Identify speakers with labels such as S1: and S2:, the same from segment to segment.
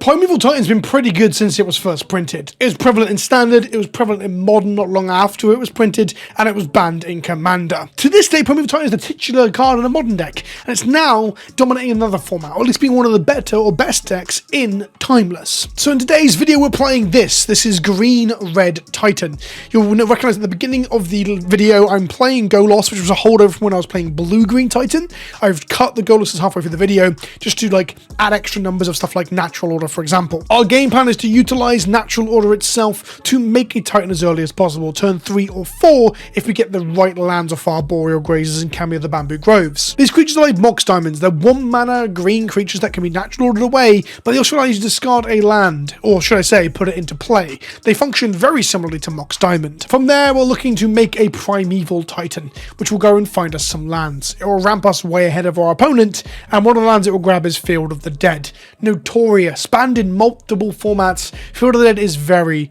S1: Primeval Titan's been pretty good since it was first printed. It was prevalent in Standard, it was prevalent in Modern not long after it was printed, and it was banned in Commander. To this day, Primeval Titan is the titular card in a Modern deck, and it's now dominating another format, or at least being one of the better or best decks in Timeless. So in today's video, we're playing this. This is Green Red Titan. You'll recognize at the beginning of the video, I'm playing Golos, which was a holdover from when I was playing Blue Green Titan. I've cut the Golos's halfway through the video, just to like add extra numbers of stuff like Natural Order, for example. Our game plan is to utilize Natural Order itself to make a Titan as early as possible, turn 3 or 4 if we get the right lands of Arboreal Grazers and Cameo the Bamboo Groves. These creatures are like Mox Diamonds. They're 1 mana green creatures that can be Natural Ordered away, but they also allow you to discard a land, or should I say, put it into play. They function very similarly to Mox Diamond. From there, we're looking to make a Primeval Titan, which will go and find us some lands. It will ramp us way ahead of our opponent, and one of the lands it will grab is Field of the Dead. Notorious, banned in multiple formats. Field of the Dead is very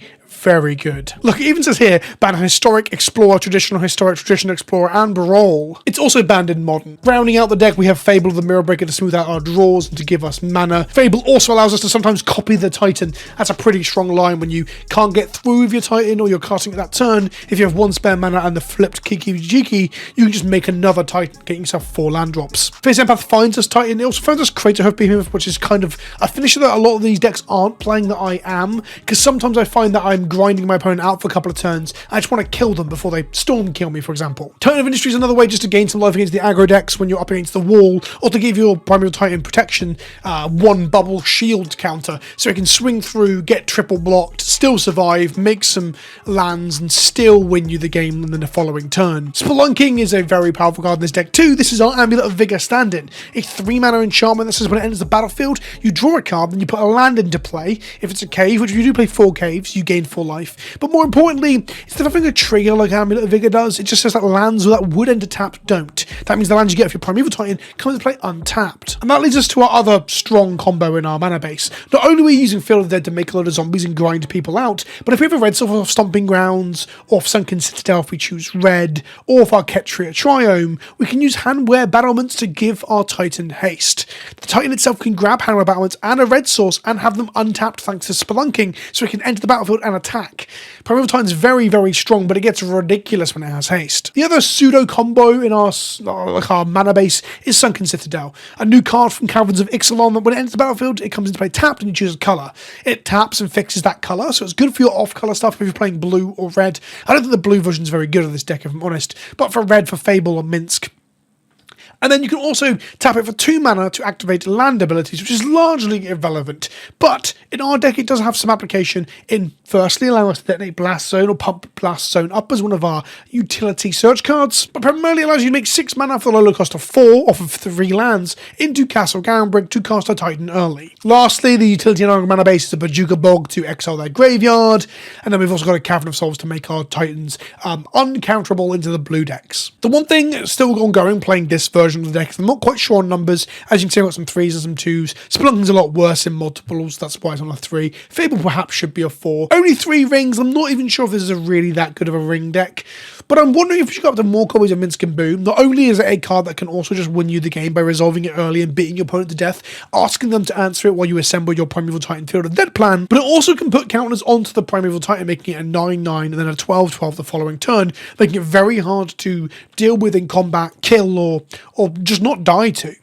S1: good. Look, it even says here, banned in Historic, Explorer, Traditional Explorer, and Brawl. It's also banned in Modern. Rounding out the deck, we have Fable of the Mirror Breaker to smooth out our draws and to give us mana. Fable also allows us to sometimes copy the Titan. That's a pretty strong line when you can't get through with your Titan or you're casting at that turn. If you have 1 spare mana and the flipped Kiki Jiki, you can just make another Titan, getting yourself 4 land drops. Face Empath finds us Titan. It also finds us Crater Hoof Behemoth, which is kind of a finisher that a lot of these decks aren't playing that I am, because sometimes I find that I'm grinding my opponent out for a couple of turns. I just want to kill them before they storm kill me, for example. Titan of Industry is another way just to gain some life against the aggro decks when you're up against the wall, or to give your Primeval Titan protection 1 bubble shield counter, so it can swing through, get triple blocked, still survive, make some lands, and still win you the game in the following turn. Spelunking is a very powerful card in this deck too. This is our Amulet of Vigor stand-in. A 3 mana enchantment that says when it enters the battlefield, you draw a card, then you put a land into play. If it's a cave, which if you do play 4 caves, you gain 4 life. But more importantly, instead of having a trigger like Amulet of Vigor does, it just says that lands that would enter tapped don't. That means the lands you get if your Primeval Titan come into play untapped. And that leads us to our other strong combo in our mana base. Not only are we using Field of the Dead to make a load of zombies and grind people out, but if we have a red source of Stomping Grounds, or if Sunken Citadel if we choose red, or if our Ketria Triome, we can use Handwear Battlements to give our Titan haste. The Titan itself can grab Handwear Battlements and a red source and have them untapped thanks to Spelunking, so it can enter the battlefield and attack. Primeval Titan's very strong, but it gets ridiculous when it has haste. The other pseudo combo in our mana base is Sunken Citadel, a new card from Caverns of Ixalan that when it enters the battlefield, it comes into play tapped and you choose a colour. It taps and fixes that colour, so it's good for your off-colour stuff if you're playing blue or red. I don't think the blue version is very good of this deck, if I'm honest, but for red, for Fable or Minsk. And then you can also tap it for 2 mana to activate land abilities, which is largely irrelevant. But in our deck, it does have some application in, firstly, allowing us to detonate Blast Zone or pump Blast Zone up as one of our utility search cards, but primarily allows you to make 6 mana for the low cost of 4 off of 3 lands into Castle Garenbrig to cast a Titan early. Lastly, the utility in our mana base is a Bajuka Bog to exile their graveyard, and then we've also got a Cavern of Souls to make our Titans uncounterable into the blue decks. The one thing still ongoing playing this version of the deck, I'm not quite sure on numbers. As you can see, I've got some 3s and some 2s. Spelunking's a lot worse in multiples, that's why it's on a 3. Fable perhaps should be a 4. Only 3 rings. I'm not even sure if this is a really that good of a ring deck, but I'm wondering if we should go up to more copies of Minsk and Boom. Not only is it a card that can also just win you the game by resolving it early and beating your opponent to death, asking them to answer it while you assemble your Primeval Titan Field of Dead plan, but it also can put counters onto the Primeval Titan, making it a 9/9 and then a 12/12 the following turn, making it very hard to deal with in combat, kill, or just not die to.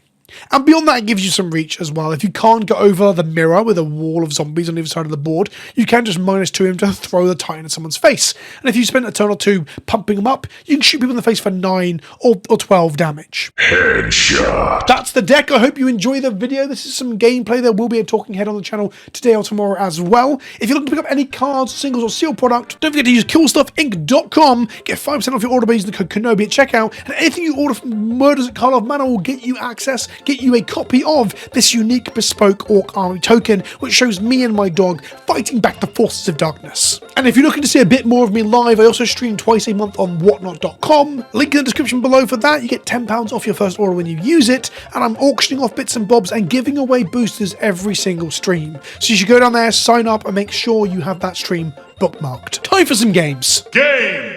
S1: And beyond that, it gives you some reach as well. If you can't get over the mirror with a wall of zombies on the other side of the board, you can just -2 him to throw the Titan at someone's face. And if you spend a turn or 2 pumping them up, you can shoot people in the face for 9 or 12 damage. Headshot. That's the deck. I hope you enjoy the video. This is some gameplay. There will be a talking head on the channel today or tomorrow as well. If you're looking to pick up any cards, singles, or sealed product, don't forget to use KillStuffInc.com. Get 5% off your order by using the code Kenobi at checkout. And anything you order from Murders at Carl of Mana will get you access, get you a copy of this unique bespoke Orc Army token, which shows me and my dog fighting back the forces of darkness. And if you're looking to see a bit more of me live, I also stream twice a month on whatnot.com. Link in the description below for that. You get £10 off your first order when you use it, and I'm auctioning off bits and bobs and giving away boosters every single stream. So you should go down there, sign up, and make sure you have that stream bookmarked. Time for some games. Game!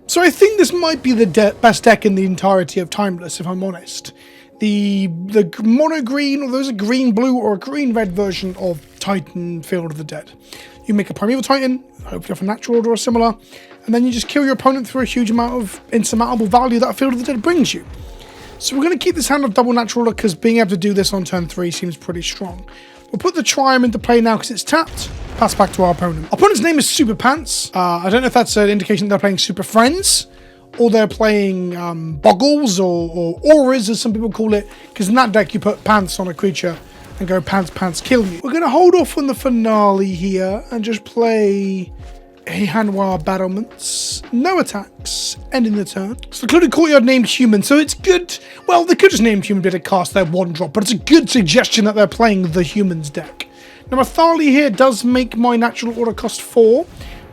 S1: So I think this might be the best deck in the entirety of Timeless, if I'm honest. The mono green, or there's a green blue or a green red version of Titan Field of the Dead. You make a Primeval Titan, hopefully off a natural order or similar, and then you just kill your opponent through a huge amount of insurmountable value that Field of the Dead brings you. So we're going to keep this hand of double natural order because being able to do this on turn 3 seems pretty strong. We'll put the Triumph into play now because it's tapped. Pass back to our opponent. Our opponent's name is Super Pants. I don't know if that's an indication that they're playing Super Friends, or they're playing Boggles, or Auras, as some people call it, because in that deck you put Pants on a creature and go Pants, Pants, kill you. We're going to hold off on the finale here and just play a Hanwha Battlements. No attacks, ending the turn. So included Courtyard named Human, so it's good. Well, they could just name Human to cast their 1-drop, but it's a good suggestion that they're playing the Humans deck. Now, my Tharley here does make my natural order cost 4.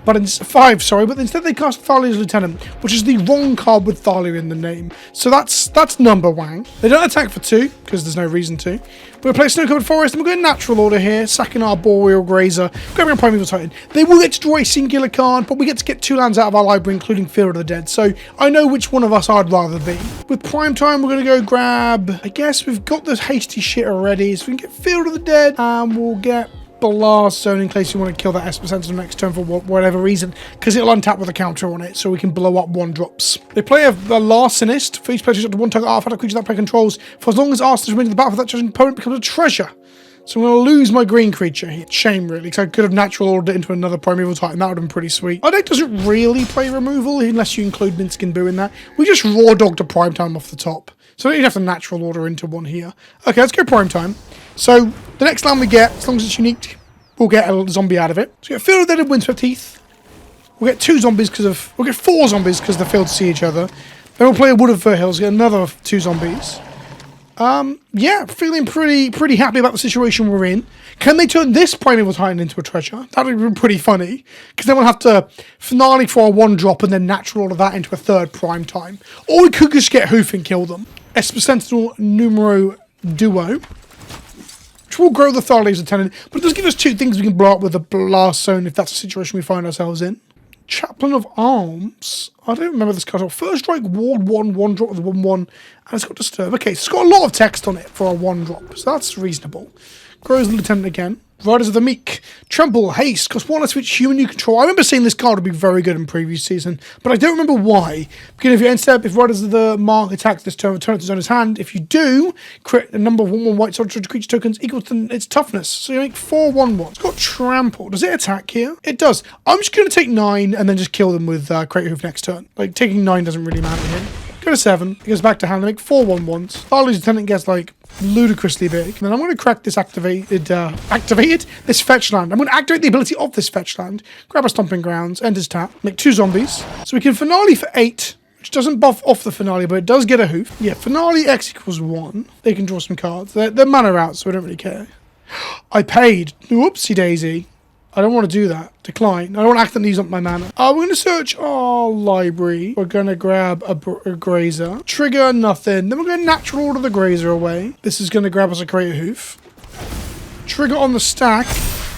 S1: But it's 5, sorry, but instead they cast Tharley's Lieutenant, which is the wrong card with Tharley in the name. So that's number wang. They don't attack for 2, because there's no reason to. We're playing Snow-Covered Forest, and we're going natural order here, sacking our Boreal Grazer, grabbing our Primeval Titan. They will get to draw a singular card, but we get to get 2 lands out of our library, including Field of the Dead. So I know which one of us I'd rather be. With Prime Time, we're going to go grab, I guess we've got this hasty shit already, so we can get Field of the Dead, and we'll get Blast Zone in case you want to kill that Esper Sentinel next turn for whatever reason, because it'll untap with a counter on it, so we can blow up 1-drops. They play a Larcenist. For each player to 1 target artifact creature that player controls for as long as Arsenal remains in the battle for that chosen opponent becomes a treasure. So I'm going to lose my green creature here. Shame, really, because I could have natural ordered it into another Primeval Titan. That would have been pretty sweet. Our deck doesn't really play removal, unless you include Minsc and Boo in that. We just raw dogged a Prime Time off the top. So I don't even have to natural order into one here. Okay, let's go Prime Time. So the next land we get, as long as it's unique, we'll get a zombie out of it. So we get Field of the Dead and Windswept Heath. We'll get 2 zombies we'll get 4 zombies because they're failed to see each other. Then we'll play a Wood of Foothills, get another 2 zombies. Yeah, feeling pretty happy about the situation we're in. Can they turn this Primeval Titan into a treasure? That would be pretty funny, because then we'll have to finale for a 1-drop and then natural order that into a 3rd Prime Time. Or we could just get Hoof and kill them. Esper Sentinel Numero Duo, which will grow the Tharley's Lieutenant, but it does give us 2 things we can blow up with a Blast Zone if that's the situation we find ourselves in. Chaplain of Arms. I don't remember this card. First Strike, Ward 1, 1-drop with a 1-1, and it's got Disturb. Okay, so it's got a lot of text on it for a 1-drop, so that's reasonable. Grows the Lieutenant again. Riders of the Meek. Trample, Haste, cost 1 to switch human you control. I remember seeing this card would be very good in previous season, but I don't remember why. Because if you end step, if Riders of the Mark attacks this turn, return it to his owner's hand. If you do, create a number of 1/1 white soldier creature tokens equal to its toughness. So you make 4 1/1. It's got Trample. Does it attack here? It does. I'm just going to take 9 and then just kill them with Create Hoof next turn. Like, taking 9 doesn't really matter here. Go to 7. It goes back to hand. I make 4 1/1s. Tharley's Lieutenant gets, like, ludicrously big. And then I'm going to crack this this fetch land. I'm going to activate the ability of this fetch land. Grab a Stomping Grounds, end his tap, make 2 zombies. So we can finale for 8, which doesn't buff off the finale, but it does get a hoof. Yeah, finale X equals 1. They can draw some cards. They're mana out, so I don't really care. I paid. Whoopsie daisy. I don't want to do that. Decline. I don't want to accidentally use up my mana. We're going to search our library. We're going to grab a Grazer. Trigger, nothing. Then we're going to natural order the Grazer away. This is going to grab us a Create a Hoof. Trigger on the stack.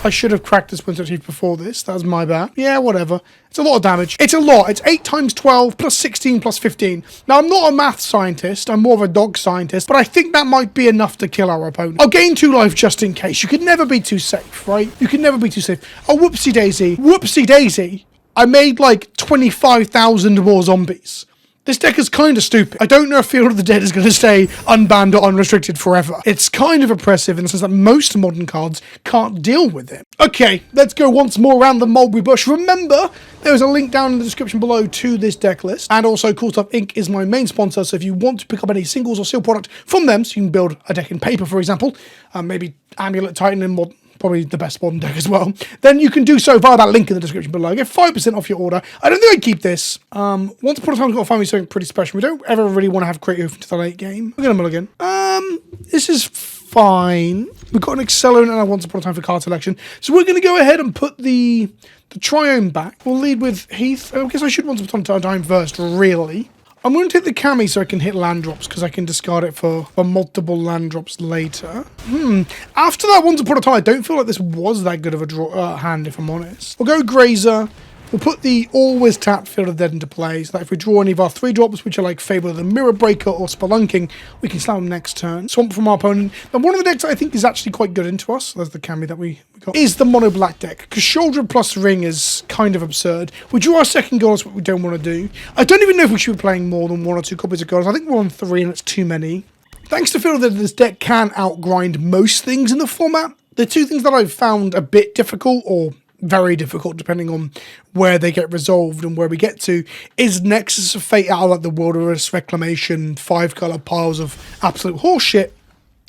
S1: I should have cracked this Windswept Heath before this. That was my bad. Yeah, whatever. It's a lot of damage. It's a lot. It's 8 times 12 plus 16 plus 15. Now, I'm not a math scientist. I'm more of a dog scientist. But I think that might be enough to kill our opponent. I'll gain 2 life just in case. You can never be too safe, right? You can never be too safe. Oh, whoopsie daisy. Whoopsie daisy. I made like 25,000 more zombies. This deck is kind of stupid. I don't know if Field of the Dead is going to stay unbanned or unrestricted forever. It's kind of oppressive in the sense that most modern cards can't deal with it. Okay, let's go once more around the Mulberry Bush. Remember, there is a link down in the description below to this deck list. And also, Cool Stuff Inc. is my main sponsor, so if you want to pick up any singles or seal product from them, so you can build a deck in paper, for example, maybe Amulet Titan in modern, probably the best modern deck as well, then you can do so via that link in the description below. Get 5% off your order. I don't think I'd keep this. Once upon a time, we've got to find me something pretty special. We don't ever really want to have Create Hoof into the late game. We're going to mulligan. This is fine. We've got an Accelerant and a Once Upon a Time for card selection. So we're going to go ahead and put the Triome back. We'll lead with Heath. I guess I should Once Upon a Time first, really. I'm going to take the Cami so I can hit land drops, because I can discard it for multiple land drops later. After that Once Upon a Time, I don't feel like this was that good of a hand, if I'm honest. We'll go Grazer. We'll put the always tapped Field of the Dead into play, so that if we draw any of our 3-drops, which are like Fable of the Mirror Breaker or Spelunking, we can slam them next turn. Swamp from our opponent. Then one of the decks that I think is actually quite good into us, there's the Kami that we got, is the mono black deck, because Shouldred plus Ring is kind of absurd. We draw our second Goddess, what we don't want to do. I don't even know if we should be playing more than 1 or 2 copies of Goddess. I think we're on 3 and it's too many. Thanks to Field of the Dead, this deck can outgrind most things in the format. The 2 things that I've found a bit difficult, or very difficult depending on where they get resolved and where we get to, is Nexus of Fate out of like the Wilderness Reclamation 5-color piles of absolute horseshit.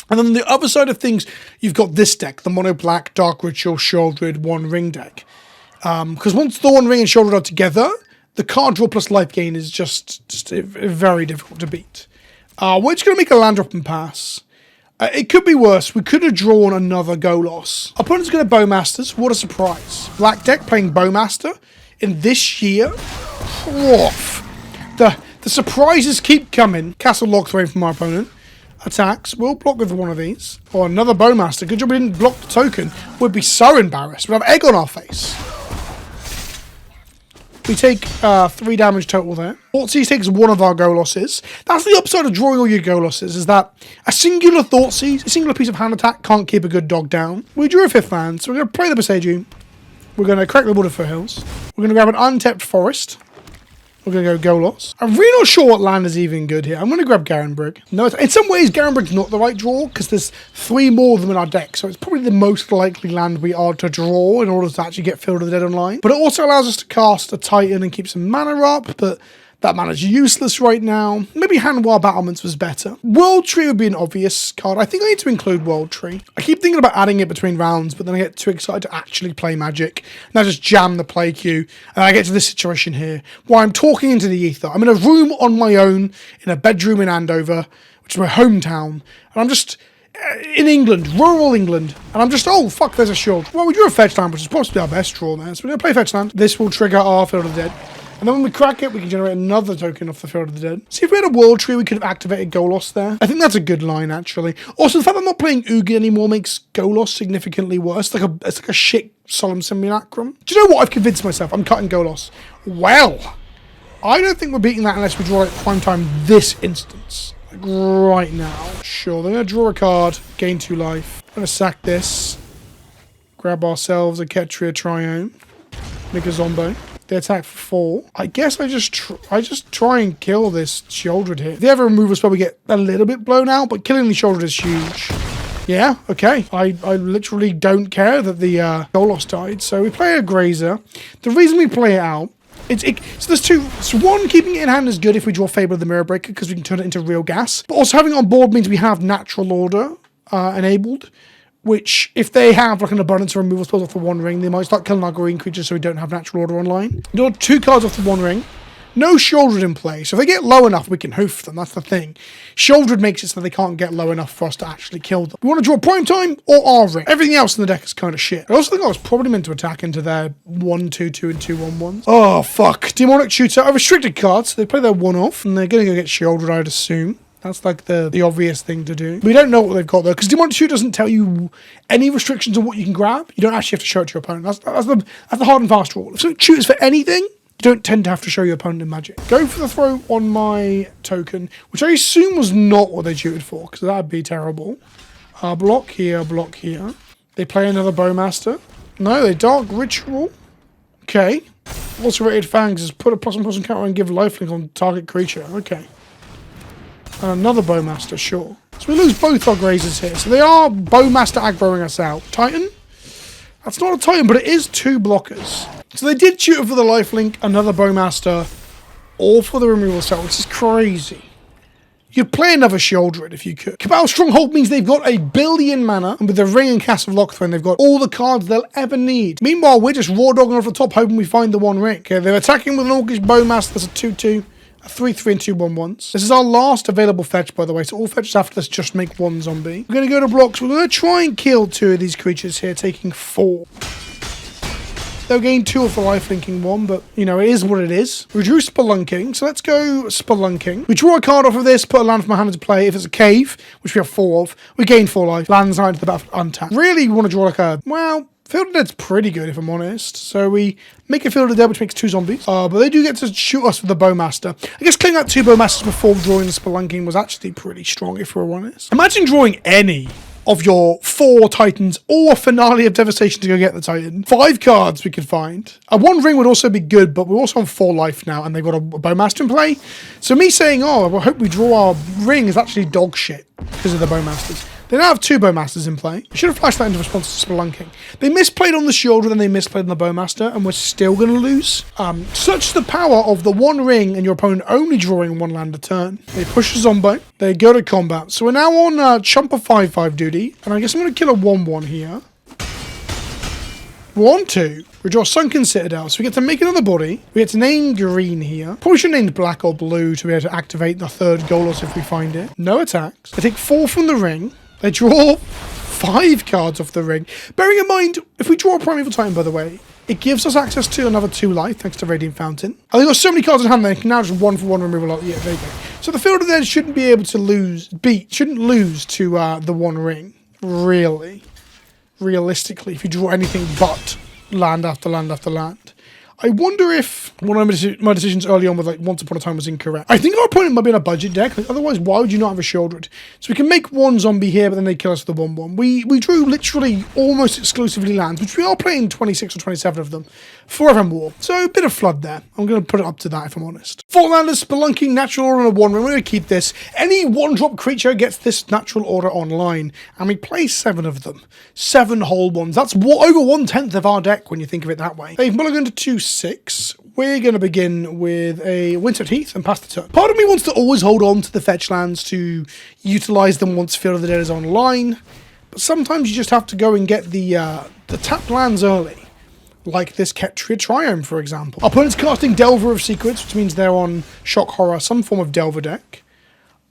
S1: And then on the other side of things, you've got this deck, the mono black Dark Ritual Shouldred 1 ring deck. Because once the 1 ring and Shouldred are together, the card draw plus life gain is just very difficult to beat. We're just going to make a land drop and pass. It could be worse. We could have drawn another Golos. Opponent's going to Bowmasters. What a surprise. Black deck playing Bowmaster in this year. Oof. The surprises keep coming. Castle locked away from our opponent. Attacks. We'll block with one of these. Or another Bowmaster. Good job we didn't block the token. We'd be so embarrassed. We'd have egg on our face. We take 3 damage total there. Thoughtseize takes one of our Golosses. That's the upside of drawing all your Golosses, is that a singular Thoughtseize, a singular piece of hand attack, can't keep a good dog down. We drew a 5th land, so we're going to play the Boseiju. We're going to crack the Wood Foothills. We're going to grab an untapped Forest. We're going to go Golos. I'm really not sure what land is even good here. I'm going to grab Garenbrig. No, in some ways, Garenbrig's not the right draw, because there's 3 more of them in our deck, so it's probably the most likely land we are to draw in order to actually get Field of the Dead online. But it also allows us to cast a Titan and keep some mana up, but that mana's useless right now. Maybe Hanwha Battlements was better. World Tree would be an obvious card. I think I need to include World Tree. I keep thinking about adding it between rounds, but then I get too excited to actually play Magic. And I just jam the play queue. And I get to this situation here, where I'm talking into the ether. I'm in a room on my own, in a bedroom in Andover, which is my hometown. And I'm just in England, rural England. And I'm just, oh, fuck, there's a shield. Well, we drew a fetch land, which is possibly our best draw there. So we're going to play fetch land. This will trigger our Field of the Dead. And then when we crack it, we can generate another token off the Field of the Dead. See, if we had a World Tree, we could have activated Golos there. I think that's a good line, actually. Also, the fact that I'm not playing Ugin anymore makes Golos significantly worse. It's like a shit Solemn Simulacrum. Do you know what? I've convinced myself. I'm cutting Golos. Well, I don't think we're beating that unless we draw it prime time this instance. Like right now. Sure, they're going to draw a card, gain 2 life. I'm going to sack this. Grab ourselves a Ketria Triome. Make a Zombo. They attack for 4. I guess I just try and kill this Shouldred here. If they ever remove a spell, we get a little bit blown out, but killing the Shouldred is huge. Yeah, okay. I literally don't care that the Golos died. So we play a Grazer. The reason we play it out, so there's 2. So 1, keeping it in hand is good if we draw Fable of the Mirror Breaker, because we can turn it into real gas. But also having it on board means we have Natural Order enabled, which, if they have like an abundance of removal spells off the 1 ring, they might start killing our green creatures so we don't have Natural Order online. Draw 2 cards off the 1 ring. No Shouldred in play, so if they get low enough, we can hoof them. That's the thing. Shouldred makes it so they can't get low enough for us to actually kill them. We want to draw Prime Time or our ring. Everything else in the deck is kind of shit. I also think I was probably meant to attack into their 1/2/2 and 2/1/1s. Oh, fuck. Demonic Tutor. I restricted cards, so they play their 1 off, and they're going to go get Shouldred, I'd assume. That's like the obvious thing to do. We don't know what they've got though, because Demonic Tutor doesn't tell you any restrictions on what you can grab. You don't actually have to show it to your opponent. That's the hard and fast rule. If something tutors for anything, you don't tend to have to show your opponent in Magic. Go for the throw on my token, which I assume was not what they tutored for, because that'd be terrible. Block here, block here. They play another Bowmaster. No, they Dark Ritual. Okay. Ulcerated Fangs is put a +1/+1 counter and give lifelink on target creature. Okay. And another Bowmaster, sure. So we lose both our Grazers here. So they are Bowmaster aggroing us out. Titan? That's not a Titan, but it is 2 blockers. So they did tutor for the lifelink, another Bowmaster, or for the removal spell, which is crazy. You'd play another Shouldred if you could. Cabal Stronghold means they've got 1 billion mana, and with the Ring and Cast of Locthwain, they've got all the cards they'll ever need. Meanwhile, we're just raw dogging off the top, hoping we find the 1 ring. Okay, they're attacking with an Orcish Bowmaster. That's a 2/2. A 3/3 and 2/1/1s. This is our last available fetch, by the way, so all fetches after this just make 1 zombie. We're going to go to blocks. We're going to try and kill 2 of these creatures here, taking 4. They'll gain 2 off the life-linking 1, but, you know, it is what it is. We drew Spelunking, so let's go Spelunking. We draw a card off of this, put a land from our hand into play. If it's a cave, which we have 4 of, we gain 4 life. Lands out into the battlefield untapped. Really, we want to draw like a, well, Field of Dead's pretty good, if I'm honest. So we make a Field of Dead, which makes 2 zombies. But they do get to shoot us with the Bowmaster. I guess clearing out 2 Bowmasters before drawing the Spelunking was actually pretty strong, if we're honest. Imagine drawing any of your 4 Titans or Finale of Devastation to go get the Titan. 5 cards we could find. A 1 ring would also be good, but we're also on 4 life now, and they've got a Bowmaster in play. So me saying, oh, I hope we draw our ring is actually dog shit because of the Bowmasters. They now have 2 Bowmasters in play. I should have flashed that into response to Spelunking. They misplayed on the Shielder, then they misplayed on the Bowmaster, and we're still going to lose. Such the power of the 1 ring and your opponent only drawing 1 land a turn. They push a Zombo. They go to combat. So we're now on Chumper 5/5 duty, and I guess I'm going to kill a 1/1 here. 1/2. We draw Sunken Citadel, so we get to make another body. We get to name green here. Probably should have named black or blue to be able to activate the 3rd Golos if we find it. No attacks. They take 4 from the ring. They draw 5 cards off the ring. Bearing in mind, if we draw a Primeval Titan, by the way, it gives us access to another 2 life, thanks to Radiant Fountain. And they've got so many cards in hand, they can now just 1-for-1 removal. Yeah, there you go. So the Field of Dead shouldn't be able to shouldn't lose to the 1 ring, really. Realistically, if you draw anything but land after land after land. I wonder if one of my decisions early on with like Once Upon a Time was incorrect. I think our opponent might be in a budget deck. Like, otherwise, why would you not have a Shieldred? So we can make 1 zombie here, but then they kill us with the 1/1. We drew literally almost exclusively lands, which we are playing 26 or 27 of them forevermore. So a bit of flood there. I'm going to put it up to that if I'm honest. 4 landers, Spelunking, Natural Order, and a 1 ring. We're going to keep this. Any 1-drop creature gets this Natural Order online, and we play 7 of them. 7 whole ones. That's over 1/10 of our deck when you think of it that way. They've mulliganed to 6. We're going to begin with a Wintered Heath and pass the turn. Part of me wants to always hold on to the fetch lands to utilise them once Field of the Dead is online, but sometimes you just have to go and get the tapped lands early, like this Ketria Triome, for example. Our opponent's casting Delver of Secrets, which means they're on Shock Horror, some form of Delver deck.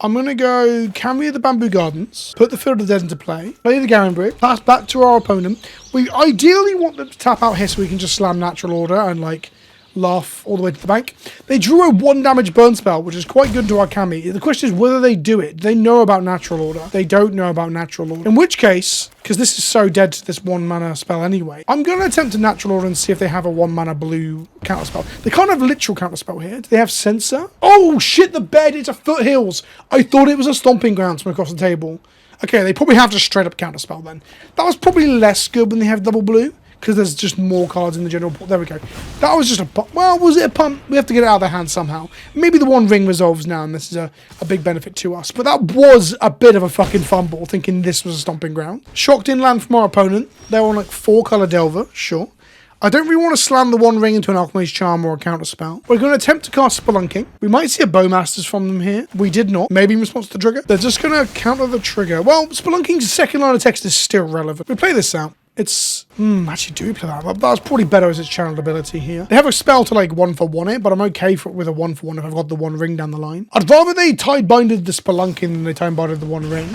S1: I'm going to go Cameo the Bamboo Gardens, put the Field of the Dead into play the Garen Brick, pass back to our opponent. We ideally want them to tap out here so we can just slam Natural Order and like laugh all the way to the bank. They drew a 1 damage burn spell, which is quite good to our Cami. The question is whether they do it. Do they know about Natural Order? They don't know about Natural Order. In which case, because this is so dead to this 1 mana spell anyway, I'm going to attempt a Natural Order and see if they have a 1 mana blue counterspell. They can't have literal counterspell here. Do they have Censor? Oh shit, the bed, it's a Foothills. I thought it was a Stomping Grounds from across the table. Okay, they probably have just straight up counterspell then. That was probably less good when they have double blue, because there's just more cards in the general pool. There we go. That was just a pump. Well, was it a pump? We have to get it out of their hands somehow. Maybe the 1 ring resolves now, and this is a big benefit to us. But that was a bit of a fucking fumble, thinking this was a Stomping Ground. Shocked inland from our opponent. They're on like 4-color Delver, sure. I don't really want to slam the 1 ring into an Alchemy's Charm or a counterspell. We're going to attempt to cast Spelunking. We might see a Bowmasters from them here. We did not. Maybe in response to the trigger. They're just going to counter the trigger. Well, Spelunking's second line of text is still relevant. We play this out. It's, actually do play that. That was probably better as its channeled ability here. They have a spell to like 1-for-1 it, but I'm okay with a 1-for-1 if I've got the 1 ring down the line. I'd rather they Tide-binded the Spelunking than they Tide-binded the 1 ring.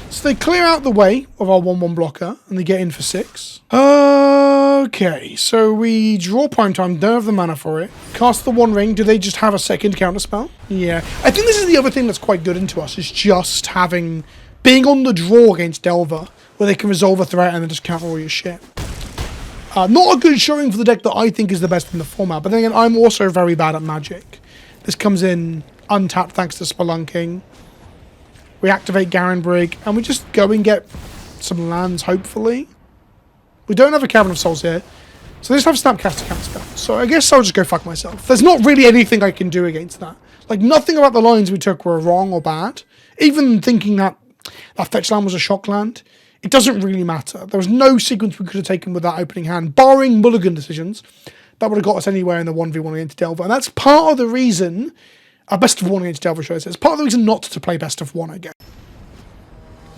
S1: So they clear out the way of our 1/1 blocker, and they get in for 6. Okay, so we draw Primetime, don't have the mana for it. Cast the 1 ring, do they just have a second counterspell? Yeah. I think this is the other thing that's quite good into us, is just being on the draw against Delver, where they can resolve a threat and then just counter all your shit. Not a good showing for the deck that I think is the best in the format, but then again, I'm also very bad at Magic. This comes in untapped thanks to Spelunking. We activate Garen Brig, and we just go and get some lands, hopefully. We don't have a Cavern of Souls here, so they just have Snapcaster counterspell. So I guess I'll just go fuck myself. There's not really anything I can do against that. Like, nothing about the lines we took were wrong or bad. Even thinking that fetch land was a shock land, it doesn't really matter. There was no sequence we could have taken with that opening hand, barring mulligan decisions, that would have got us anywhere in the 1v1 against Delver. And that's part of the reason... best of 1 against Delver, should I say. It's part of the reason not to play best of 1 again.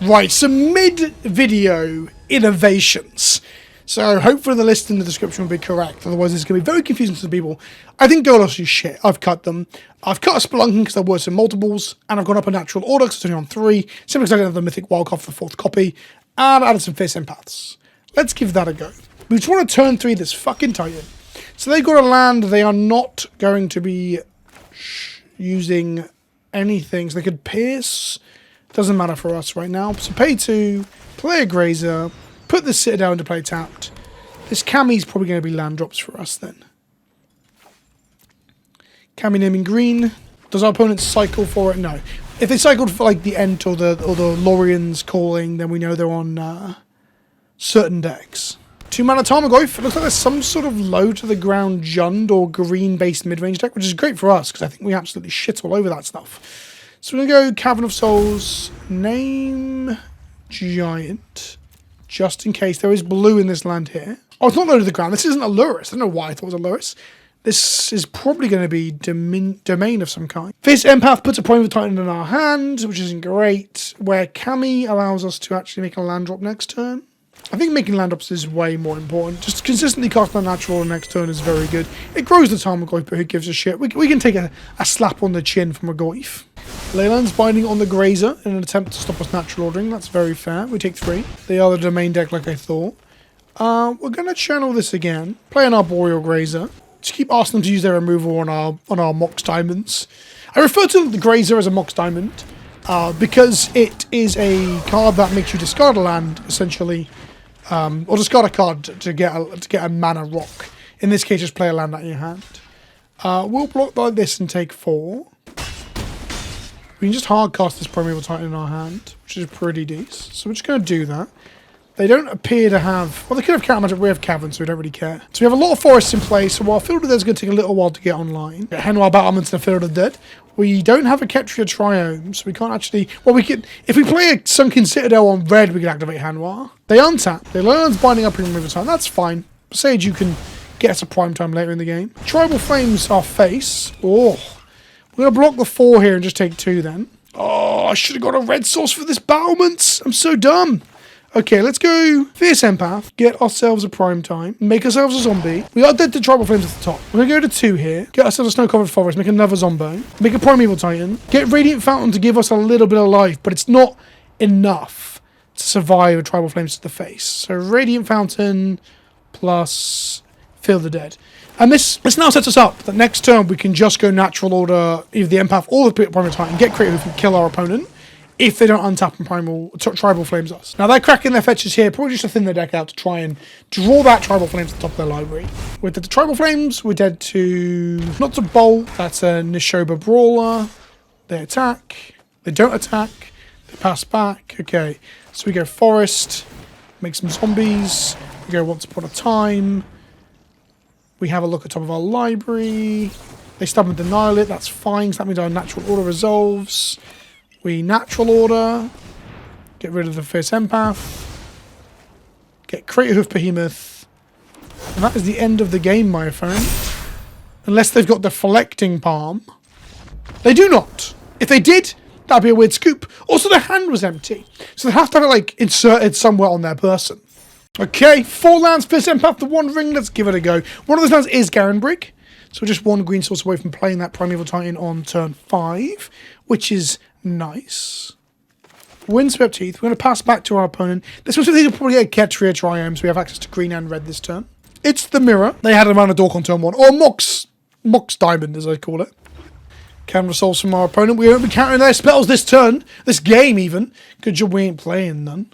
S1: Right, some mid-video innovations. So hopefully the list in the description will be correct. Otherwise it's going to be very confusing to some people. I think Golos is shit. I've cut them. I've cut a Spelunking because there were some multiples. And I've gone up a Natural Order because it's only on 3. Simply because I didn't have the Mythic Wildcard for the 4th copy. And added some Fierce Empaths. Let's give that a go. We just want to turn 3 this fucking Titan. So they've got a land. They are not going to be... using anything, so they could pierce. Doesn't matter for us right now. So pay 2, play a Grazer, put this Citadel into play tapped. This Cammy's probably going to be land drops for us then. Cammy naming green. Does our opponent cycle for it? No. If they cycled for like the Ent or the Lorien's Calling, then we know they're on certain decks. 2-mana Tarmogoyf. It looks like there's some sort of low to the ground Jund or green-based mid-range deck, which is great for us because I think we absolutely shit all over that stuff. So we're going to go Cavern of Souls, name Giant, just in case there is blue in this land here. Oh, it's not low to the ground. This isn't a Lurrus. I don't know why I thought it was a Lurrus. This is probably going to be domain of some kind. This Empath puts a Primeval Titan in our hand, which isn't great, where Cammy allows us to actually make a land drop next turn. I think making land drops is way more important. Just consistently casting a natural on next turn is very good. It grows the Tarmogoyf, but who gives a shit? We can take a slap on the chin from a Goyf. Leyland's binding on the Grazer in an attempt to stop us natural ordering. That's very fair. We take 3. They are the domain deck like I thought. We're going to channel this again. Play an Arboreal Grazer. Just keep asking them to use their removal on our Mox Diamonds. I refer to the Grazer as a Mox Diamond because it is a card that makes you discard a land, essentially. Or discard a card to get a mana rock. In this case, just play a land out of your hand. We'll block like this and take 4. We can just hard cast this Primeval Titan in our hand, which is pretty decent. So we're just going to do that. They don't appear to have... Well, they could have counter magic, but we have Cavern, so we don't really care. So we have a lot of forests in place, so while Field of the Dead is going to take a little while to get online. Henwar Battlements and Field of the Dead. We don't have a Ketria Triome, so we can't actually... Well, we could... If we play a Sunken Citadel on red, we can activate Henwar. They untap. They learn binding up and remove time. That's fine. Sage, you can get us a prime time later in the game. Tribal Flames our face. Oh. We're going to block the 4 here and just take 2 then. Oh, I should have got a red source for this Battlements. I'm so dumb. Okay, let's go Fierce Empath, get ourselves a prime time, make ourselves a zombie. We are dead to Tribal Flames at the top. We're going to go to 2 here, get ourselves a Snow-Covered Forest, make another Zombo, make a Primeval Titan, get Radiant Fountain to give us a little bit of life, but it's not enough to survive a Tribal Flames to the face. So Radiant Fountain plus Fill the Dead. And this now sets us up that next turn we can just go natural order either the Empath or the Primeval Titan, get creative and kill our opponent. If they don't untap and Tribal Flames us. Now they're cracking their fetches here, probably just to thin their deck out to try and draw that Tribal Flames to the top of their library. With the Tribal Flames, we're dead to... Not to Bolt, that's a Nishoba Brawler. They attack. They don't attack. They pass back. Okay, so we go Forest, make some zombies. We go Once Upon a Time. We have a look at top of our library. They stubborn denial it, that's fine, so that means our natural order resolves. We natural order, get rid of the Fierce Empath, get Crater Hoof Behemoth, and that is the end of the game, my friend. Unless they've got Deflecting Palm. They do not. If they did, that'd be a weird scoop. Also, their hand was empty, so they have to have it like inserted somewhere on their person. Okay, 4 lands, Fierce Empath, the 1 ring, let's give it a go. One of those lands is Garenbrig, so just 1 green source away from playing that Primeval Titan on turn 5, which is nice. Windswept Heath. We're going to pass back to our opponent. This was will probably get a Ketria Triome, so we have access to green and red this turn. It's the Mirror. They had around a Dork on turn 1. Or Mox Diamond, as I call it. Can resolve from our opponent. We won't be countering their spells this turn. This game, even. Good job we ain't playing none.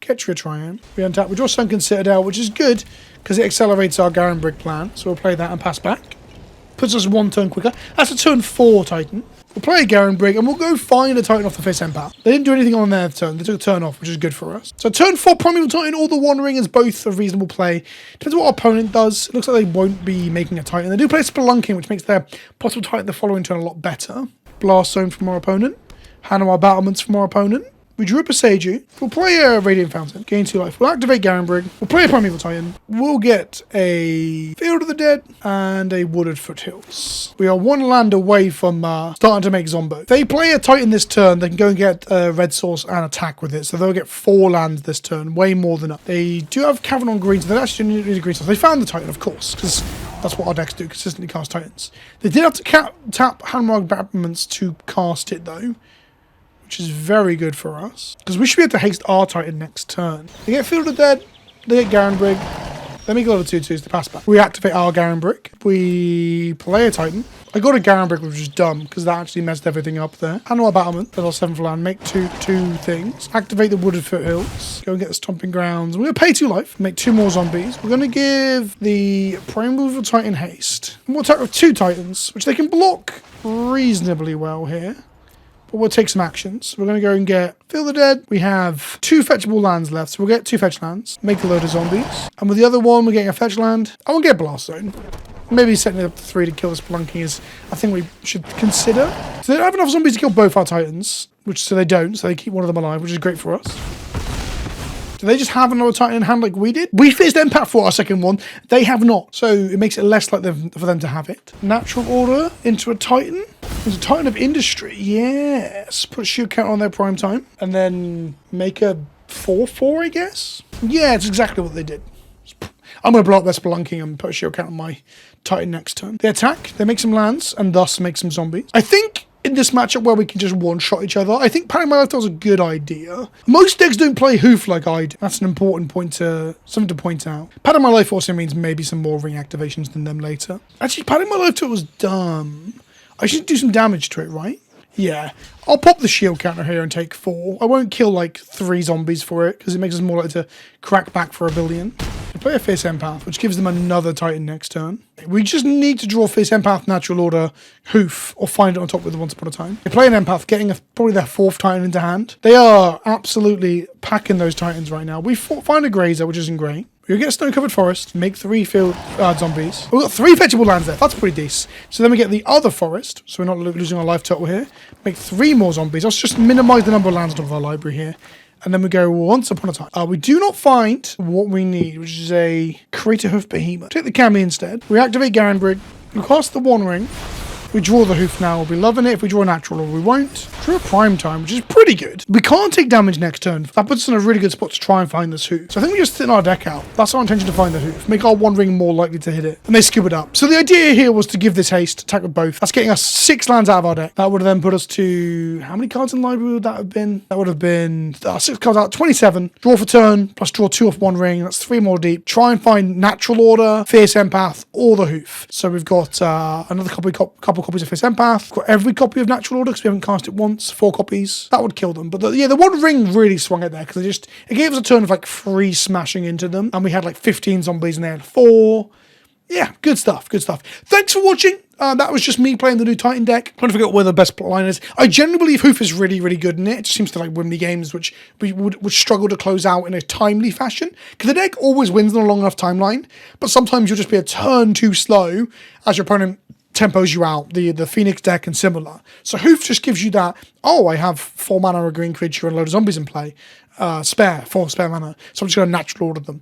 S1: Ketria Triome. We untap. We draw Sunken Citadel, which is good, because it accelerates our Garenbrig plan. So we'll play that and pass back. Puts us 1 turn quicker. That's a turn 4 Titan. We'll play a Garenbrig and we'll go find a Titan off the Fierce Empath. They didn't do anything on their turn. They took a turn off, which is good for us. So turn 4 Primeval Titan or the 1 ring is both a reasonable play. Depends what our opponent does. It looks like they won't be making a Titan. They do play Spelunking, which makes their possible Titan the following turn a lot better. Blast Zone from our opponent. Hanwha Battlements from our opponent. We drew a Presagio. We'll play a Radiant Fountain. Gain 2 life. We'll activate Garenbrig. We'll play a Primeval Titan. We'll get a Field of the Dead and a Wooded Foothills. We are 1 land away from starting to make Zombo. If they play a Titan this turn, they can go and get a red source and attack with it. So they'll get 4 lands this turn. Way more than us. They do have Cavern on green, so they actually need a green source. They found the Titan, of course, because that's what our decks do. Consistently cast Titans. They did have to tap Hanwha Battlements to cast it, though, which is very good for us, because we should be able to haste our Titan next turn. They get Field of Dead, they get Garenbrig, then we go to 2/2s to pass back. We activate our Garenbrig, we play a Titan, I got a Garen Brick, which was dumb, because that actually messed everything up there. Animal Battlement, level 7 for land. Make two things. Activate the Wooded Foothills. Go and get the Stomping Grounds. We're going to pay 2 life. Make 2 more zombies. We're going to give the Primeval Titan haste. And we'll attack with 2 Titans, which they can block reasonably well here. But we'll take some actions. We're going to go and get Fill the Dead. We have 2 fetchable lands left, so we'll get 2 fetch lands. Make a load of zombies. And with the other one, we're getting a fetch land. I won't get Blast Zone. Maybe setting it up to 3 to kill this Spelunking is, I think we should consider. So they don't have enough zombies to kill both our Titans, so they don't, so they keep one of them alive, which is great for us. Do they just have another Titan in hand like we did? We faced Empath for our second one. They have not, so it makes it less likely for them to have it. Natural Order into a Titan. There's a Titan of Industry, yes. Put a shield counter on their prime time. And then make a 4/4, I guess? Yeah, it's exactly what they did. I'm going to blow up their Spelunking and put a shield count on my Titan next turn. They attack, they make some lands, and thus make some zombies. I think in this matchup where we can just one-shot each other, I think Padding My Life was a good idea. Most decks don't play Hoof like I do. That's an important point something to point out. Padding My Life also means maybe some more ring activations than them later. Actually, Padding My Life to it was dumb. I should do some damage to it, right? Yeah. I'll pop the shield counter here and take 4. I won't kill like 3 zombies for it, because it makes us more likely to crack back for a billion. We play a Fierce Empath, which gives them another Titan next turn. We just need to draw Fierce Empath, Natural Order, Hoof, or find it on top with the Once Upon a Time. They play an Empath, getting probably their 4th Titan into hand. They are absolutely packing those Titans right now. We find a Grazer, which isn't great. We get a Snow-Covered Forest, make 3 field zombies. We've got 3 fetchable lands there. That's pretty decent. So then we get the other forest, so we're not losing our life total here. Make 3 more zombies. Let's just minimise the number of lands out of our library here. And then we go Once Upon a Time. We do not find what we need, which is a Crater Hoof Behemoth. Take the Cami instead. We activate Garen Brig. We cast the One Ring. We draw the Hoof now. We'll be loving it. If we draw a Natural, or we won't. Draw a Prime Time, which is pretty good. We can't take damage next turn. That puts us in a really good spot to try and find this Hoof. So I think we just thin our deck out. That's our intention, to find the Hoof. Make our One Ring more likely to hit it. And they scoop it up. So the idea here was to give this haste, attack with both. That's getting us 6 lands out of our deck. That would have then put us to... How many cards in the library would that have been? That would have been 6 cards out, 27. Draw for turn, plus draw 2 off One Ring. That's 3 more deep. Try and find Natural Order, Fierce Empath, or the Hoof. So we've got another couple copies of Fierce Empath. We've got every copy of Natural Order because we haven't cast it once. 4 copies. That would kill them. But the One Ring really swung it there, because it gave us a turn of like 3 smashing into them. And we had like 15 zombies and they had 4. Yeah, good stuff. Good stuff. Thanks for watching. That was just me playing the new Titan deck. Trying to figure out where the best plotline is. I generally believe Hoof is really, really good in it. It just seems to like win me games which we would struggle to close out in a timely fashion. Because the deck always wins on a long enough timeline. But sometimes you'll just be a turn too slow as your opponent tempos you out, the Phoenix deck and similar. So Hoof just gives you that, oh, I have 4 mana, a green creature, and a load of zombies in play. 4 spare mana. So I'm just going to Natural Order them.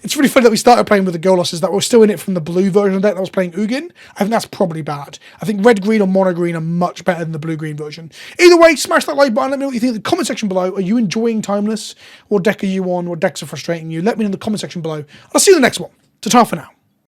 S1: It's really funny that we started playing with the Golosses that were still in it from the blue version of the deck that was playing Ugin. I think that's probably bad. I think red-green or mono-green are much better than the blue-green version. Either way, smash that like button. Let me know what you think in the comment section below. Are you enjoying Timeless? What deck are you on? What decks are frustrating you? Let me know in the comment section below. I'll see you in the next one. Ta-ta for now.